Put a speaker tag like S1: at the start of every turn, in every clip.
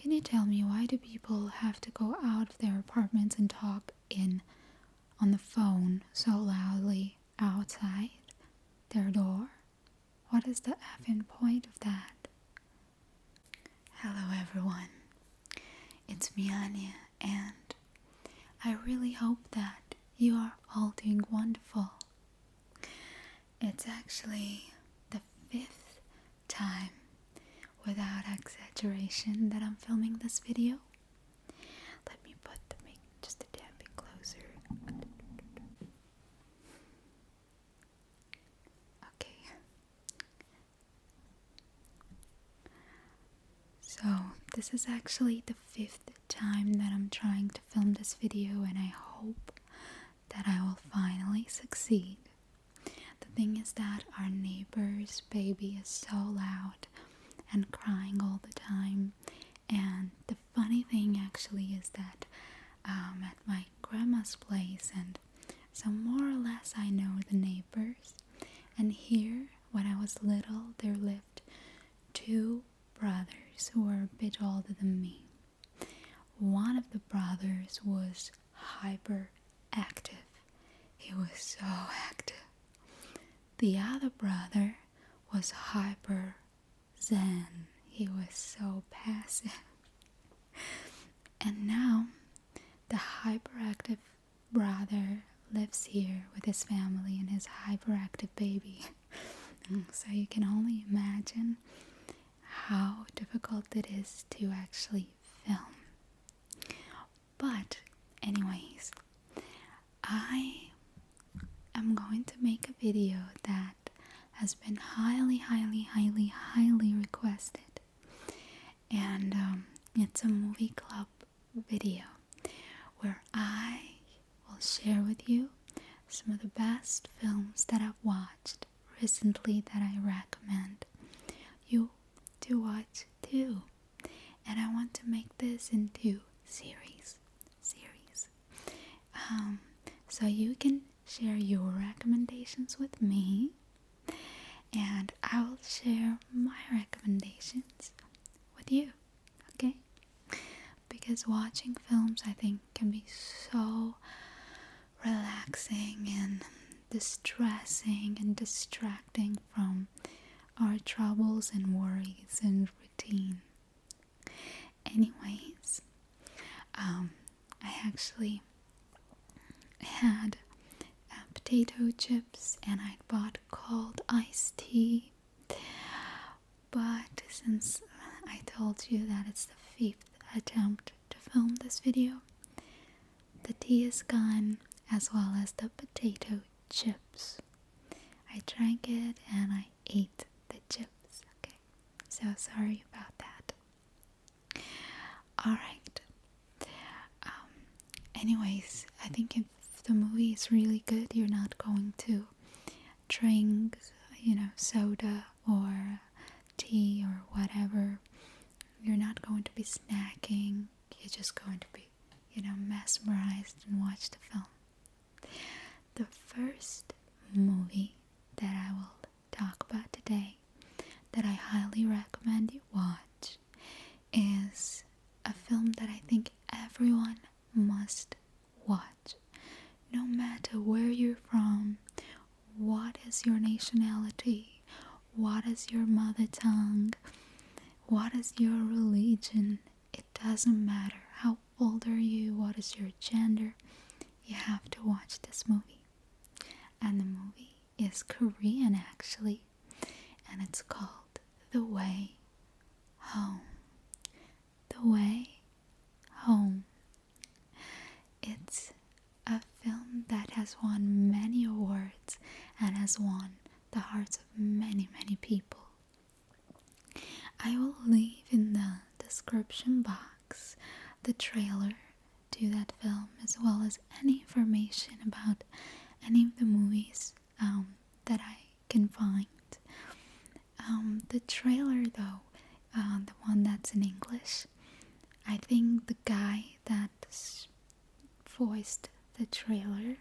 S1: Can you tell me, why do people have to go out of their apartments and talk on the phone so loudly outside their door? What is the effing point of that? Hello everyone, it's me Anya, and I really hope that you are all doing wonderful. It's actually the 5th time, without exaggeration, that I'm filming this video. Let me put the mic just a damn bit closer. Okay. So, this is actually the 5th time that I'm trying to film this video, and I hope that I will finally succeed. The thing is that our neighbor's baby is so loud and crying all the time, and the funny thing actually is that at my grandma's place, and so more or less I know the neighbors, and here when I was little there lived 2 brothers who were a bit older than me. One of the brothers was hyperactive. He was so active. The other brother was hyper zen. He was so passive. And now the hyperactive brother lives here with his family and his hyperactive baby. So you can only imagine how difficult it is to actually film. But anyways, I am going to make a video that has been highly requested, and it's a movie club video where I will share with you some of the best films that I've watched recently that I recommend you to watch too. And I want to make this into series. So you can share your recommendations with me, and I will share my recommendations with you, okay? Because watching films, I think, can be so relaxing and distressing and distracting from our troubles and worries and routine. Anyways, I actually had potato chips and I bought cold iced tea, but since I told you that it's the 5th attempt to film this video, the tea is gone as well as the potato chips. I drank it and I ate the chips, okay? So sorry about that. Alright. Anyways, I think if the movie is really good, you're not going to drink, soda or tea or whatever. You're not going to be snacking. You're just going to be, mesmerized and watch the film. The first movie that I will talk about today that I highly recommend you watch is a film that I think everyone must watch. No matter where you're from, what is your nationality, what is your mother tongue, what is your religion, it doesn't matter. How old are you, what is your gender, you have to watch this movie. And the movie is Korean actually, and it's called The Way Home. The Way Home. It's a film that has won many awards and has won the hearts of many people. I will leave in the description box the trailer to that film, as well as any information about any of the movies that I can find. The trailer though, the one that's in English, I think the guy that voiced the trailer,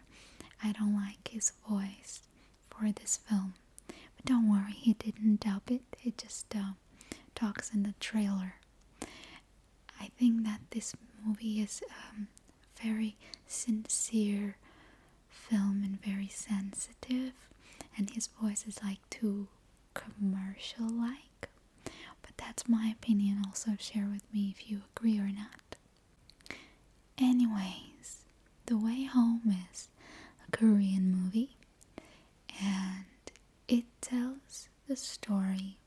S1: I don't like his voice for this film. But don't worry, he didn't dub it, he just talks in the trailer. I think that this movie is a very sincere film and very sensitive, and his voice is like too commercial like. But that's my opinion. Also share with me if you agree or not. Anyways, The Way Home is a Korean movie, and it tells the story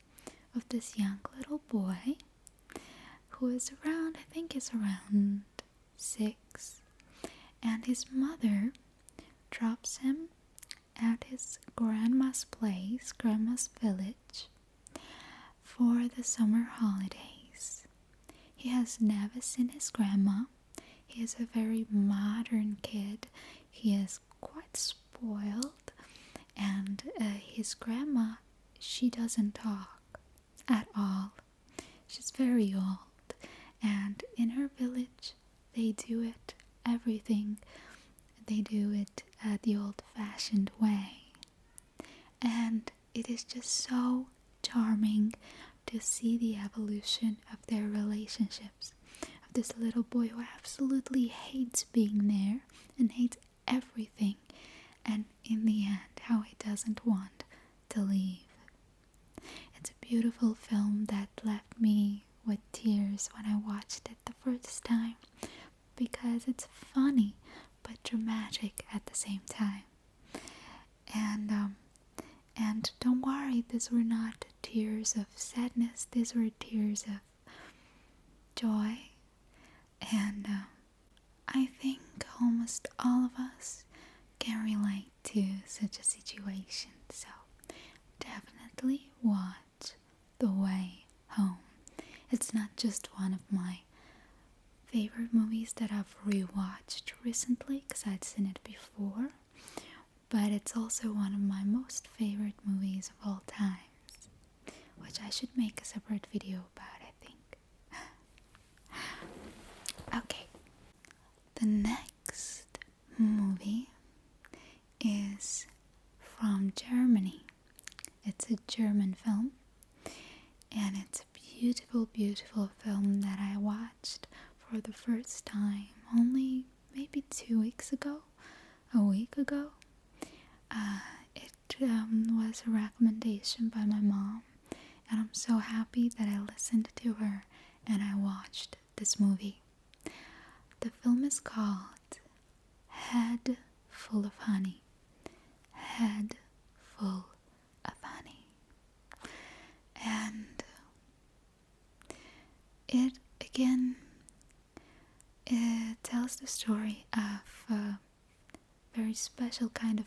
S1: of this young little boy who is around, I think is around 6, and his mother drops him at his grandma's place, grandma's village, for the summer holidays. He has never seen his grandma. He is a very modern kid. He is quite spoiled, and his grandma, she doesn't talk at all. She's very old, and in her village they do it everything. They do it the old-fashioned way, and it is just so charming to see the evolution of their relationships, of this little boy who absolutely hates being there and hates everything, and in the end how he doesn't want to leave. It's a beautiful film that left me with tears when I watched it the first time, because it's funny but dramatic at the same time. And don't worry, these were not tears of sadness, these were tears of joy. And I think almost all of us can relate to such a situation, so definitely watch The Way Home. It's not just one of my favorite movies that I've rewatched recently because I'd seen it before, but it's also one of my most favorite movies of all times, which I should make a separate video about, I think. Okay, the next movie is from Germany. It's a German film, and it's a beautiful, beautiful film that I watched for the first time only maybe 2 weeks ago, a week ago. It was a recommendation by my mom, and I'm so happy that I listened to her and I watched this movie. The film is called Head Full of Honey. Head Full of Honey. And it tells the story of a very special kind of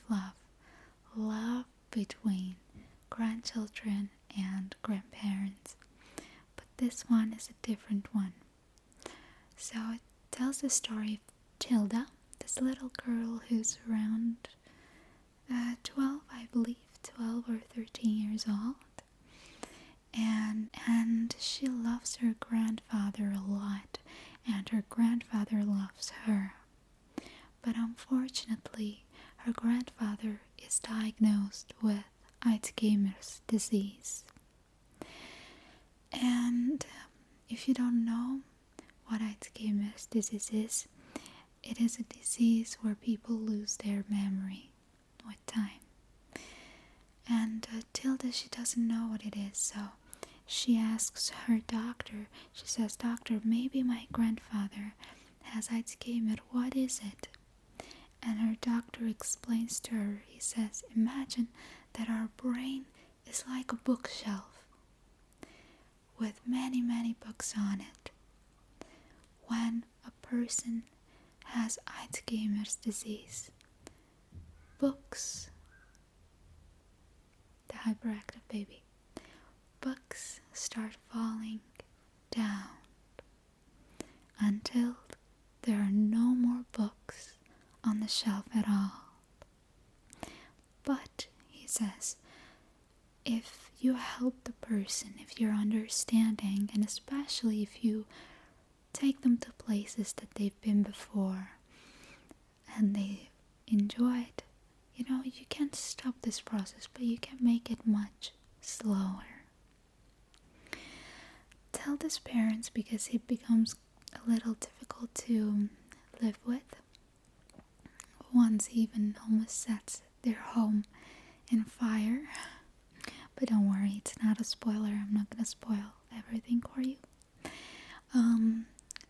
S1: love between grandchildren and grandparents, but this one is a different one. So it tells the story of Tilda, this little girl who's around 12, I believe, 12 or 13 years old, and she loves her grandfather a lot, and her grandfather loves her. But unfortunately, her grandfather is diagnosed with Alzheimer's disease. And if you don't know what Alzheimer's disease is, it is a disease where people lose their memory with time. And Tilda, she doesn't know what it is, so she asks her doctor, she says, "Doctor, maybe my grandfather has Alzheimer's, what is it?" And her doctor explains to her, he says, "Imagine that our brain is like a bookshelf with many, many books on it. When a person has Alzheimer's disease, books," the hyperactive baby, "books start falling down until there are no more books on the shelf at all. But," he says, "if you help the person, if you're understanding, and especially if you take them to places that they've been before and they enjoyed, you can't stop this process, but you can make it much slower. Tell this parents because he becomes a little difficult to live with. Once even almost sets their home in fire. But don't worry, it's not a spoiler. I'm not gonna spoil everything for you.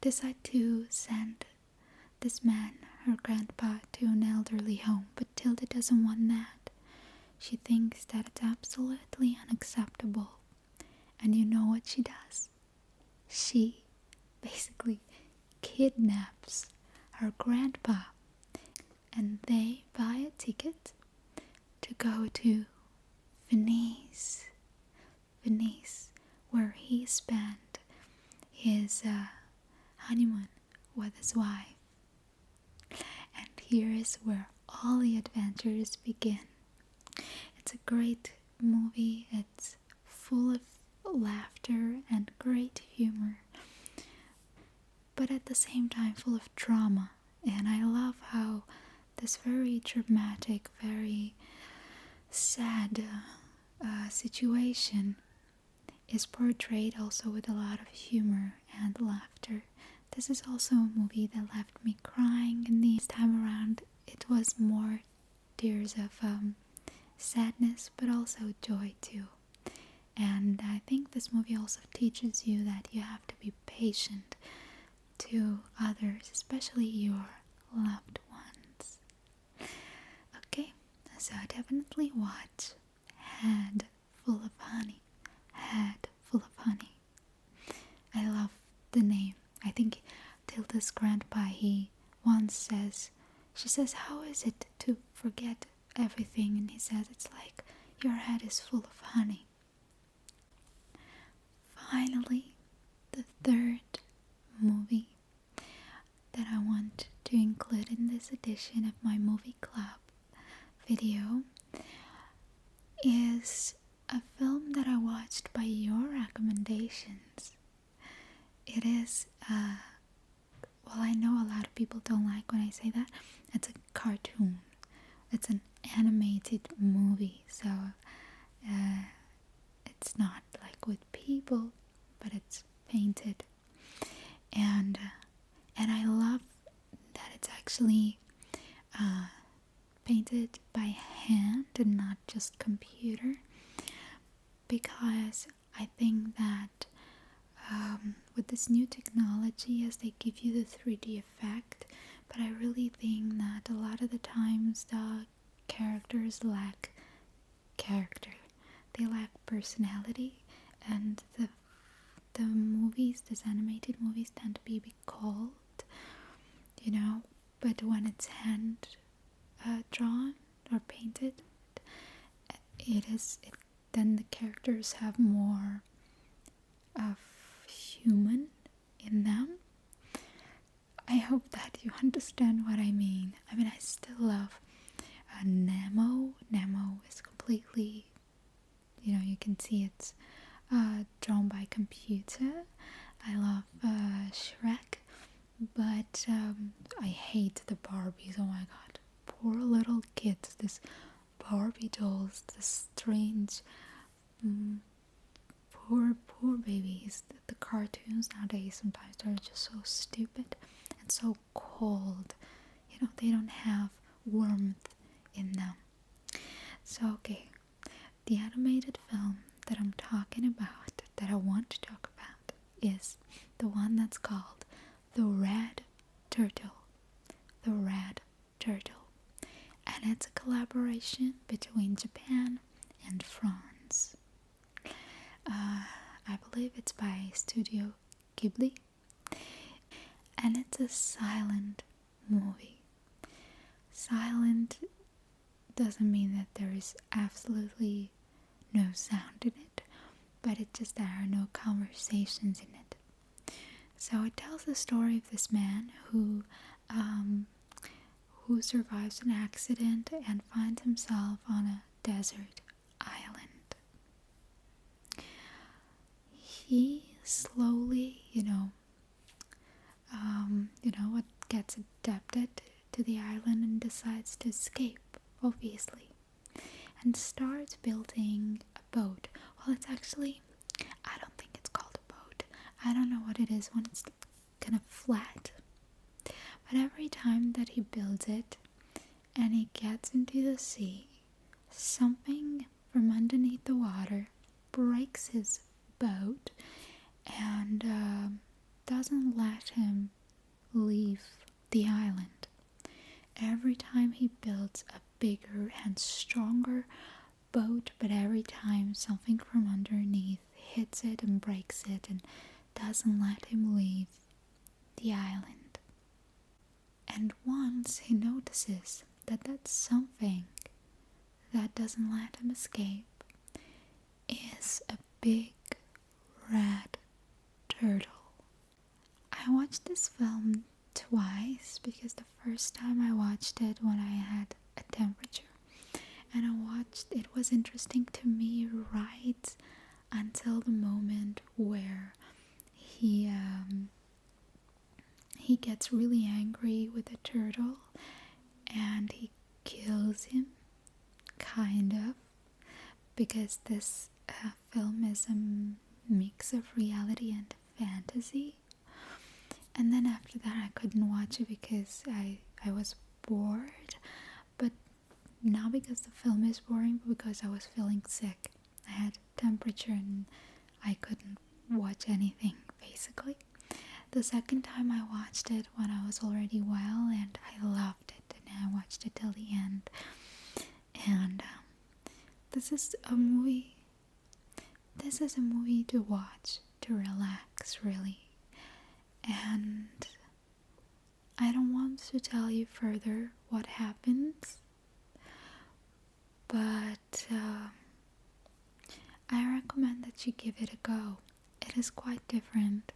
S1: Decide to send this man, her grandpa, to an elderly home, but Tilda doesn't want that. She thinks that it's absolutely unacceptable. And you know what she does? She basically kidnaps her grandpa, and they buy a ticket to go to Venice, where he spent his honeymoon with his wife. And here is where all the adventures begin. It's a great movie. It's full of laughter and great humor, but at the same time full of drama. And I love how this very dramatic, very sad situation is portrayed also with a lot of humor and laughter. This is also a movie that left me crying, and this time around it was more tears of sadness, but also joy too. And I think this movie also teaches you that you have to be patient to others, especially your loved ones. Okay, so definitely watch Head Full of Honey. Head Full of Honey. I love the name. I think Tilda's grandpa, he once says, she says, how is it to forget everything? And he says, it's like your head is full of honey. Finally, the third movie that I want to include in this edition of my movie club video is a film that I watched by your recommendations. It is, well, I know a lot of people don't like when I say that. It's a cartoon. It's an animated movie, so it's not like with people, but it's painted. And I love that it's actually painted by hand and not just computer, because I think that with this new technology, as they give you the 3D effect, but I really think that a lot of the times the characters lack character. They lack personality, and the movies, these animated movies, tend to be a bit cold, you know, but when it's hand drawn or painted, then the characters have more of human in them. I hope that you understand what I mean. I mean, I still love Nemo. Nemo is completely, you can see it's drawn by computer. I love Shrek, but I hate the Barbies. Oh my god, poor little kids, this Barbie dolls, this strange poor babies. The cartoons nowadays sometimes are just so stupid and so cold. They don't have warmth in them. So okay, the animated film that I'm talking about, that I want to talk about, is the one that's called The Red Turtle. The Red Turtle. And it's a collaboration between Japan and France. I believe it's by Studio Ghibli. And it's a silent movie. Silent doesn't mean that there is absolutely no sound in it, but it's just there are no conversations in it. So it tells the story of this man who survives an accident and finds himself on a desert island. He slowly, gets adapted to the island and decides to escape, obviously, and starts building a boat. Well, it's actually, I don't think it's called a boat. I don't know what it is when it's kind of flat. But every time that he builds it and he gets into the sea, something from underneath the water breaks his boat and doesn't let him leave the island. Every time he builds a bigger and stronger boat, but every time something from underneath hits it and breaks it and doesn't let him leave the island. And once he notices that that's something that doesn't let him escape is a big red turtle. I watched this film twice because the first time I watched it when I had a temperature, and it was interesting to me right until the moment where he gets really angry with the turtle and he kills him, kind of, because this film is a mix of reality and fantasy. And then after that I couldn't watch it because I was bored, but not because the film is boring, but because I was feeling sick. I had temperature and I couldn't watch anything, basically. The second time I watched it when I was already well, and I loved it, and I watched it till the end. And this is a movie to watch, to relax, really. And I don't want to tell you further what happens, but I recommend that you give it a go. It is quite different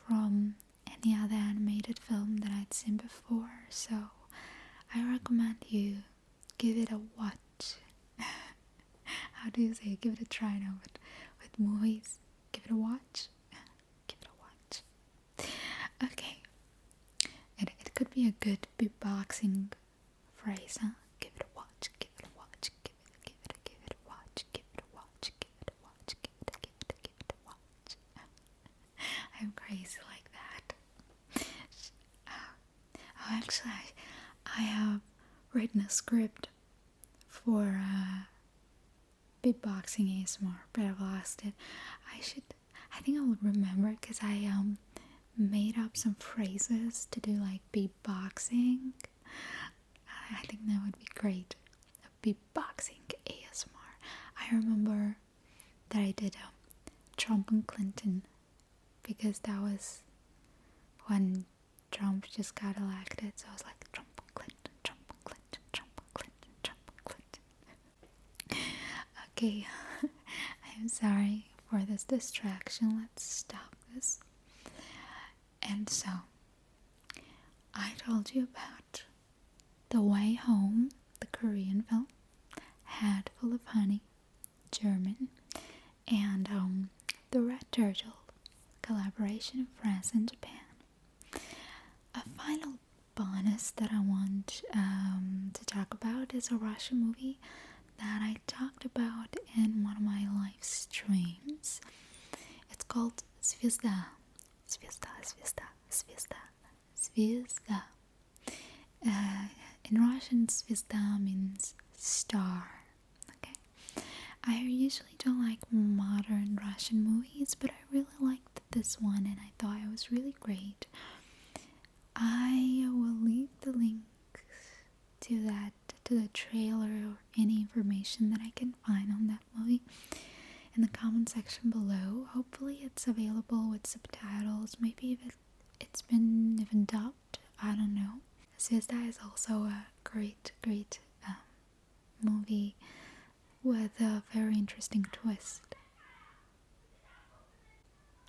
S1: from any other animated film that I'd seen before, so I recommend you give it a watch. How do you say? Give it a try now, but with movies, give it a watch. Give it a watch. Okay, it could be a good beatboxing phrase, huh? Give it a watch. Give it a watch. Give it a watch. Give it a watch. Give it a watch. Give it a watch. I'm crazy like that. Actually, I have written a script for beatboxing ASMR, but I've lost it. I think I'll remember because I made up some phrases to do like beatboxing. I think that would be great. A beatboxing ASMR. I remember that I did Trump and Clinton because that was when Trump just got elected, so I was like Trump and Clinton, Trump and Clinton, Trump and Clinton, Trump and Clinton. Okay, I'm sorry for this distraction. Let's stop this. And so, I told you about The Way Home, the Korean film, Head Full of Honey, German, and The Red Turtle, collaboration of France and Japan. A final bonus that I want to talk about is a Russian movie that I talked about in one of my live streams. It's called Звезда. Звезда, звезда, звезda, звезда. In Russian, звезда means star. Okay. I usually don't like modern Russian movies, but I really liked this one and I thought it was really great. I will leave the links to the trailer or any information that I can find on that movie in the comment section below. Hopefully it's available with subtitles. Maybe if it's been even dubbed. I don't know. Звезда is also a great movie with a very interesting twist.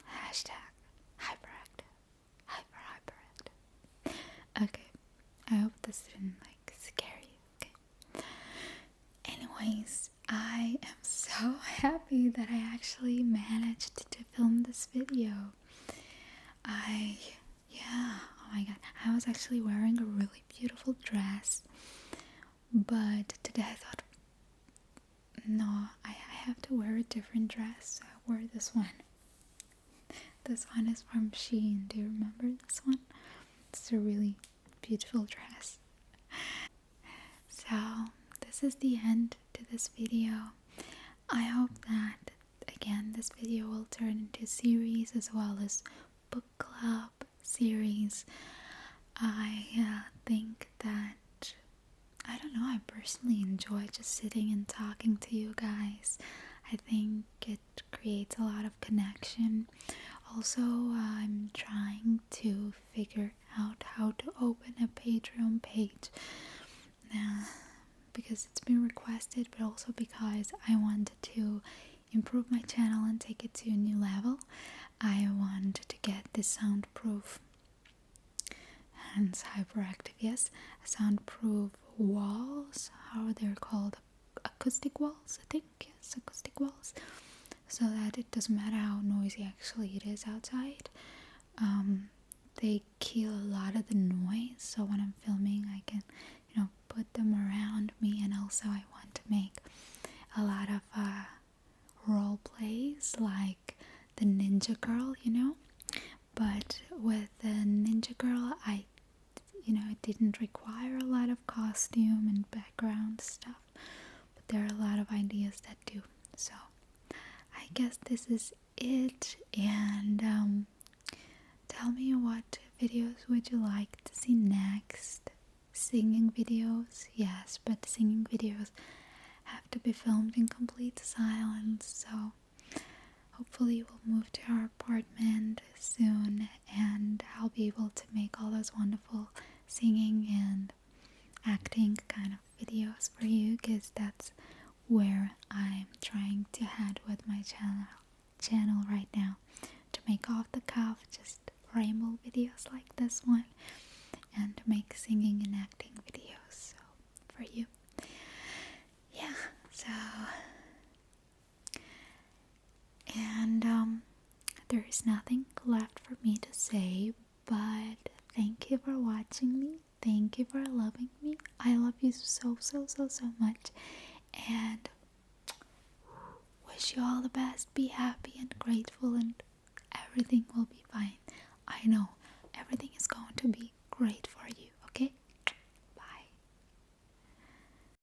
S1: Hashtag hyperactive. Hyperactive. Okay. I hope this didn't scare you. Okay. Anyways, I am so happy that I actually managed to film this video. Oh my god, I was actually wearing a really beautiful dress, but today I thought, no, I have to wear a different dress, so I wore this one. This one is from Shein. Do you remember this one? It's a really beautiful dress. So this is the end to this video. I hope that again this video will turn into series as well as book club series. I think that I don't know, I personally enjoy just sitting and talking to you guys. I think it creates a lot of connection. Also, I'm trying to figure out how to open a Patreon page because it's been requested, but also because I wanted to improve my channel and take it to a new level. I want to get this soundproof, hence hyperactive, yes, soundproof walls, how they're called, acoustic walls, I think, yes, acoustic walls, so that it doesn't matter how noisy actually it is outside. They kill a lot of the noise, so when I'm filming I can, put them around me. And also I want to make a lot of role plays like the ninja girl, but with the ninja girl it didn't require a lot of costume and background stuff, but there are a lot of ideas that do. So I guess this is it, and tell me what videos would you like to see next. Singing videos, yes, but singing videos have to be filmed in complete silence, so hopefully we'll move to our apartment soon and I'll be able to make all those wonderful singing and acting kind of videos for you, because that's where I'm trying to head with my channel right now, to make off the cuff just ramble videos like this one and to make singing and acting videos for you. Yeah, so and there is nothing left for me to say, but thank you for watching me. Thank you for loving me. I love you so much, and wish you all the best. Be happy and grateful, and everything will be fine. I know everything is going to be great for you.